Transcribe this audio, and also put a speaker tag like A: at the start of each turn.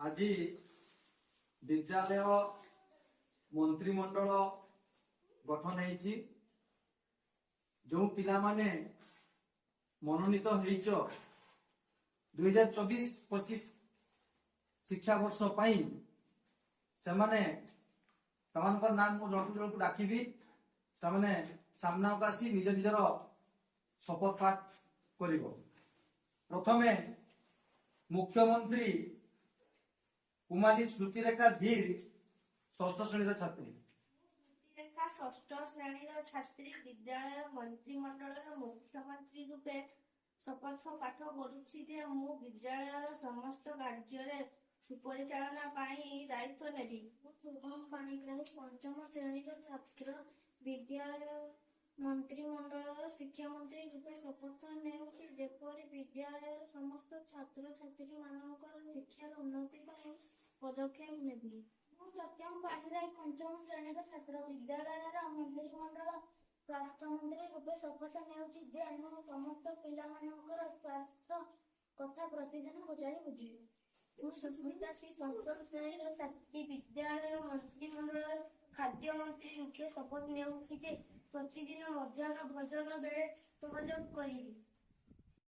A: आज विद्यालय मंत्रिमंडल गठन होती जो पिला माने मनोनीत होइच 2024-25 शिक्षा वर्ष से माने नाम को जन को डाकिबी से सामना को आसी निज निजर शपथ पाठ कर। प्रथमे मुख्यमंत्री कुमारी श्रुतिरेखा धीर षष्ठ श्रेणी छात्री
B: श्रुतिरेखा षष्ठ श्रेणी छात्री विद्यालय मंत्रिमंडल मुख्यमंत्री रूपे शपथ पाठ करुछि जे मु विद्यालय समस्त कार्य सुपरिचालना दायित्व नेबी।
C: शुभम पाणिग्राही पंचम श्रेणी छात्र विद्यालय मंत्रिमंडल शिक्षा मंत्री रूपे शपथ नेउछि जेपरि विद्यालय समस्त छात्र छात्री मानकर शिक्षार उन्नति ପାଇଁ पदक्षेप नेबी। सत्यम पाणिग्राही पंचम श्रेणी छात्र विद्यालय मंत्रिमंडल स्वास्थ्य मंत्री रूपे शपथ नेउछि जे हम समस्त पिला मानकर स्वास्थ्य कथा प्रतिदिन पचारि बुझिबे।
B: सुस्मिता श्री पंचम श्रेणी छात्री विद्यालय मंत्रिमंडल खाद्य मंत्री रूपे शपथ नेउछि जे प्रतिदिन मध्याह्न भोजन बेले सहयोग करिबे।